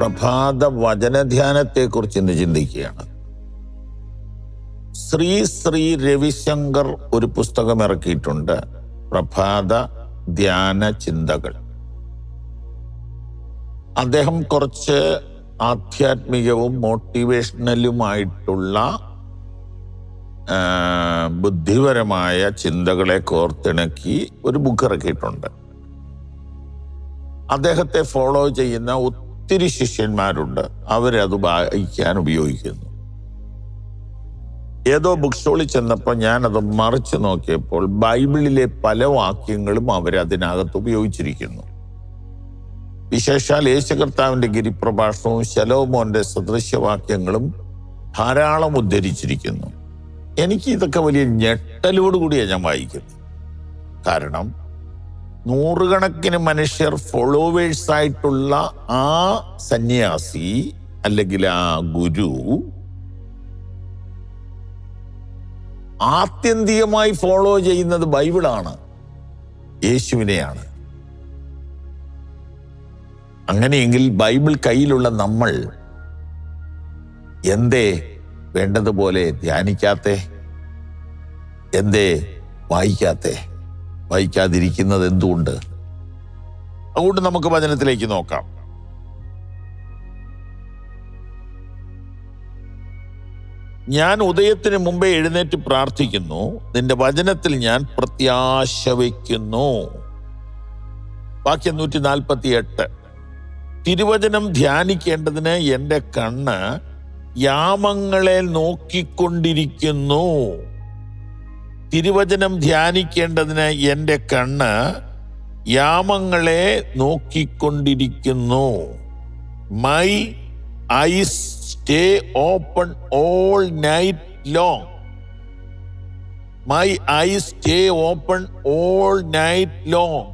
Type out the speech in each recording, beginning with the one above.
പ്രഭാത വചനധ്യാനത്തെക്കുറിച്ച് ഇന്ന് ചിന്തിക്കുകയാണ്. ശ്രീ രവിശങ്കർ ഒരു പുസ്തകം ഇറക്കിയിട്ടുണ്ട്, പ്രഭാത ധ്യാന ചിന്തകൾ. അദ്ദേഹം കുറച്ച് ആധ്യാത്മികവും മോട്ടിവേഷണലുമായിട്ടുള്ള ബുദ്ധിപരമായ ചിന്തകളെ കോർത്തിണക്കി ഒരു ബുക്ക് ഇറക്കിയിട്ടുണ്ട്. അദ്ദേഹത്തെ ഫോളോ ചെയ്യുന്ന ഒത്തിരി ശിഷ്യന്മാരുണ്ട്, അവരത് വായിക്കാൻ ഉപയോഗിക്കുന്നു. ഏതോ ബുക്ക് സ്റ്റോളിൽ ചെന്നപ്പോൾ ഞാനത് മറിച്ച് നോക്കിയപ്പോൾ ബൈബിളിലെ പല വാക്യങ്ങളും അവരതിനകത്ത് ഉപയോഗിച്ചിരിക്കുന്നു. വിശേഷാൽ യേശു കർത്താവിന്റെ ഗിരിപ്രഭാഷണവും ശലോമോന്റെ സദൃശ്യവാക്യങ്ങളും ധാരാളം ഉദ്ധരിച്ചിരിക്കുന്നു. എനിക്ക് ഇതൊക്കെ വലിയ ഞെട്ടലോടുകൂടിയാണ് ഞാൻ വായിക്കുന്നത്. കാരണം നൂറുകണക്കിന് മനുഷ്യർ ഫോളോവേഴ്സായിട്ടുള്ള ആ സന്യാസി അല്ലെങ്കിൽ ആ ഗുരു ആത്യന്തികമായി ഫോളോ ചെയ്യുന്നത് ബൈബിളാണ്, യേശുവിനെയാണ്. അങ്ങനെയെങ്കിൽ ബൈബിൾ കയ്യിലുള്ള നമ്മൾ എന്തേ വേണ്ടതുപോലെ ധ്യാനിക്കാത്തെ? എന്തേ വായിക്കാതിരിക്കുന്നത് എന്തുകൊണ്ട്? അതുകൊണ്ട് നമുക്ക് വചനത്തിലേക്ക് നോക്കാം. ഞാൻ ഉദയത്തിന് മുമ്പേ എഴുന്നേറ്റ് പ്രാർത്ഥിക്കുന്നു, നിന്റെ വചനത്തിൽ ഞാൻ പ്രത്യാശ വയ്ക്കുന്നു. വാക്യം 148. തിരുവചനം ധ്യാനിക്കേണ്ടതിന് എൻ്റെ കണ്ണ് യാമങ്ങളെ നോക്കിക്കൊണ്ടിരിക്കുന്നു. തിരുവചനം ധ്യാനിക്കേണ്ടതിന് എൻ്റെ കണ്ണ് യാമങ്ങളെ നോക്കിക്കൊണ്ടിരിക്കുന്നു. My eyes stay open all night long. My eyes stay open all night long.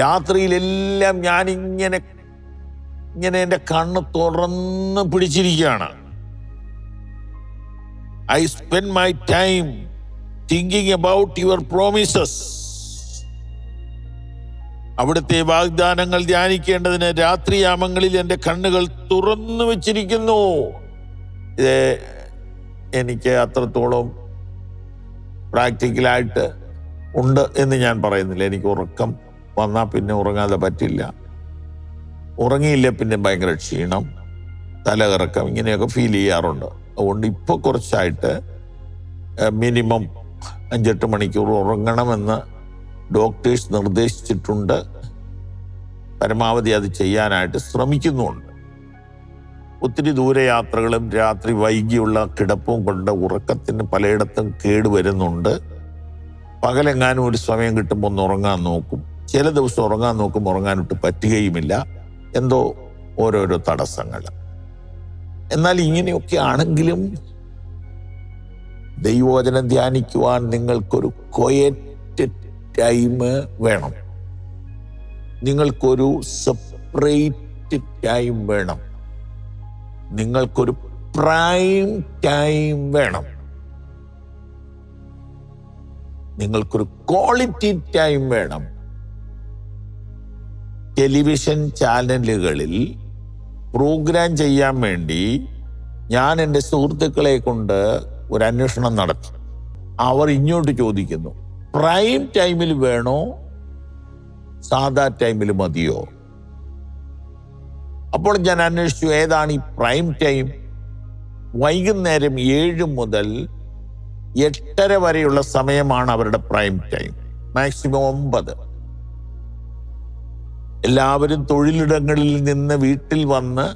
രാത്രിയിലെല്ലാം ഞാനിങ്ങനെ എൻ്റെ കണ്ണ് തുറന്ന് പിടിച്ചിരിക്കുകയാണ്. I spend my time thinking about your promises. അവിടുത്തെ വാഗ്ദാനങ്ങൾ ധ്യാനിക്കേണ്ടതിന് രാത്രിയാമങ്ങളിൽ എൻ്റെ കണ്ണുകൾ തുറന്നു വെച്ചിരിക്കുന്നു. ഇത് എനിക്ക് അത്രത്തോളം പ്രാക്ടിക്കലായിട്ട് ഉണ്ട് എന്ന് ഞാൻ പറയുന്നില്ല. എനിക്ക് ഉറക്കം വന്നാൽ പിന്നെ ഉറങ്ങാതെ പറ്റില്ല. ഉറങ്ങിയില്ല പിന്നെ ഭയങ്കര ക്ഷീണം, തലകറക്കം, ഇങ്ങനെയൊക്കെ ഫീൽ ചെയ്യാറുണ്ട്. അതുകൊണ്ട് ഇപ്പോൾ കുറച്ചായിട്ട് മിനിമം 5-8 മണിക്കൂർ ഉറങ്ങണമെന്ന് ഡോക്ടേഴ്സ് നിർദ്ദേശിച്ചിട്ടുണ്ട്. പരമാവധി അത് ചെയ്യാനായിട്ട് ശ്രമിക്കുന്നുമുണ്ട്. ഒത്തിരി ദൂരയാത്രകളും രാത്രി വൈകിയുള്ള കിടപ്പും കൊണ്ട് ഉറക്കത്തിന് പലയിടത്തും കേടുവരുന്നുണ്ട്. പകലെങ്ങാനും ഒരു സമയം കിട്ടുമ്പോൾ ഒന്ന് ഉറങ്ങാൻ നോക്കും. ചില ദിവസം ഉറങ്ങാൻ നോക്കുമ്പോൾ ഉറങ്ങാനിട്ട് പറ്റുകയുമില്ല. എന്തോ ഓരോരോ തടസ്സങ്ങൾ. എന്നാൽ ഇങ്ങനെയൊക്കെ ആണെങ്കിലും ദൈവവചനം ധ്യാനിക്കുവാൻ നിങ്ങൾക്കൊരു ക്വയറ്റ് ടൈം വേണം. നിങ്ങൾക്കൊരു സെപ്പറേറ്റ് ടൈം വേണം. നിങ്ങൾക്കൊരു പ്രൈം ടൈം വേണം. നിങ്ങൾക്കൊരു ക്വാളിറ്റി ടൈം വേണം. ടെലിവിഷൻ ചാനലുകളിൽ പ്രോഗ്രാം ചെയ്യാൻ വേണ്ടി ഞാൻ എൻ്റെ സുഹൃത്തുക്കളെ കൊണ്ട് ഒരു അന്വേഷണം നടത്തി. അവർ ഇങ്ങോട്ട് ചോദിക്കുന്നു, പ്രൈം ടൈമിൽ വേണോ സാധാ ടൈമിൽ മതിയോ? അപ്പോൾ ഞാൻ അന്വേഷിച്ചു, ഏതാണ് ഈ പ്രൈം ടൈം? വൈകുന്നേരം 7 മുതൽ 8:30 വരെയുള്ള സമയമാണ് അവരുടെ പ്രൈം ടൈം. മാക്സിമം 9. എല്ലാവരും തൊഴിലിടങ്ങളിൽ നിന്ന് വീട്ടിൽ വന്ന്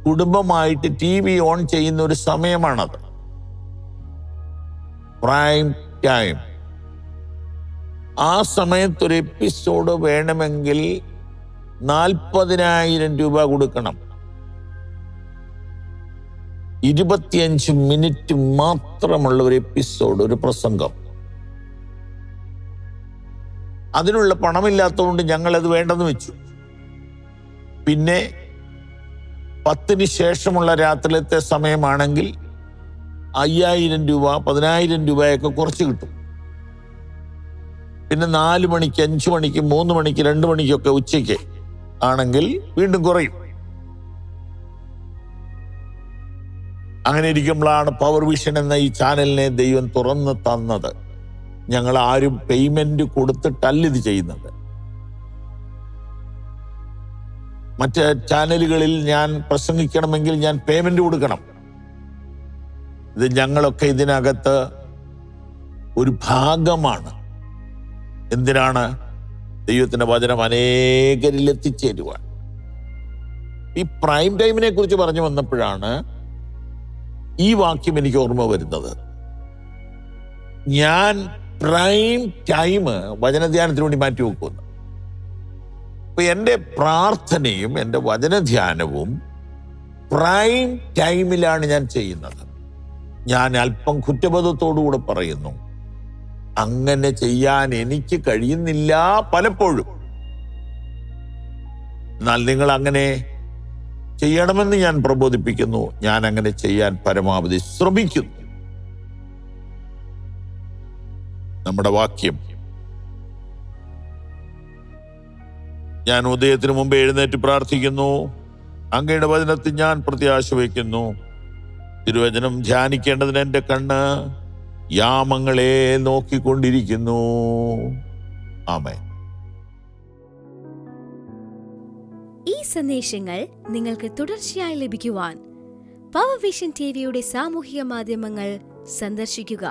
കുടുംബമായിട്ട് TV ഓൺ ചെയ്യുന്ന ഒരു സമയമാണത്, പ്രൈം ടൈം. ആ സമയത്തൊരു എപ്പിസോഡ് വേണമെങ്കിൽ 40,000 രൂപ കൊടുക്കണം. 25 മിനിറ്റ് മാത്രമുള്ള ഒരു എപ്പിസോഡ്, ഒരു പ്രസംഗം. അതിനുള്ള പണമില്ലാത്തതുകൊണ്ട് ഞങ്ങളത് വേണ്ടെന്ന് വെച്ചു. പിന്നെ 10-ന് ശേഷമുള്ള രാത്രിയിലത്തെ സമയമാണെങ്കിൽ 5,000 രൂപ 10,000 രൂപയൊക്കെ കുറച്ച് കിട്ടും. പിന്നെ 4 മണിക്ക് 5 മണിക്ക് 3 മണിക്ക് 2 മണിക്കൊക്കെ ഉച്ചയ്ക്ക് ആണെങ്കിൽ വീണ്ടും കുറയും. അങ്ങനെ ഇരിക്കുമ്പോഴാണ് പവർ വിഷൻ എന്ന ഈ ചാനലിനെ ദൈവം തുറന്ന് തന്നത്. ഞങ്ങൾ ആരും പേയ്മെന്റ് കൊടുത്തിട്ടല്ല ഇത് ചെയ്യുന്നത്. മറ്റ് ചാനലുകളിൽ ഞാൻ പ്രസംഗിക്കണമെങ്കിൽ ഞാൻ പേയ്മെന്റ് കൊടുക്കണം. ഇത് ഞങ്ങളൊക്കെ ഇതിനകത്ത് ഒരു ഭാഗമാണ്. എന്തിനാണ്? ദൈവത്തിന്റെ വചനം അനേകരിൽ എത്തിച്ചേരുവാൻ. ഈ പ്രൈം ടൈമിനെ കുറിച്ച് പറഞ്ഞു വന്നപ്പോഴാണ് ഈ വാക്യം എനിക്ക് ഓർമ്മ വരുന്നത്. ഞാൻ പ്രൈം ടൈം വചനധ്യാനത്തിന് വേണ്ടി മാറ്റി വെക്കുന്നു. അപ്പൊ എൻ്റെ പ്രാർത്ഥനയും എൻ്റെ വചനധ്യാനവും പ്രൈം ടൈമിലാണ് ഞാൻ ചെയ്യുന്നത്. ഞാൻ അല്പം കുറ്റബോധത്തോടുകൂടെ പറയുന്നു, അങ്ങനെ ചെയ്യാൻ എനിക്ക് കഴിയുന്നില്ല പലപ്പോഴും. എന്നാൽ നിങ്ങൾ അങ്ങനെ ചെയ്യണമെന്ന് ഞാൻ പ്രബോധിപ്പിക്കുന്നു. ഞാൻ അങ്ങനെ ചെയ്യാൻ പരമാവധി ശ്രമിക്കുന്നു. നമ്മുടെ വാക്യം, ഞാൻ ഉദയത്തിന് മുമ്പ് എഴുന്നേറ്റ് പ്രാർത്ഥിക്കുന്നു, അങ്ങയുടെ വചനത്തിൽ ഞാൻ പ്രത്യാശ വയ്ക്കുന്നു. തിരുവചനം ധ്യാനിക്കേണ്ടതിന് എൻ്റെ കണ്ണ് യാമങ്ങളെ നോക്കിക്കൊണ്ടിരിക്കുന്നു. ആമേൻ. ഈ സന്ദേശങ്ങൾ നിങ്ങൾക്ക് തുടർച്ചയായി ലഭിക്കുവാൻ പവർ വിഷൻ ടിവിയുടെ സാമൂഹിക മാധ്യമങ്ങൾ സന്ദർശിക്കുക.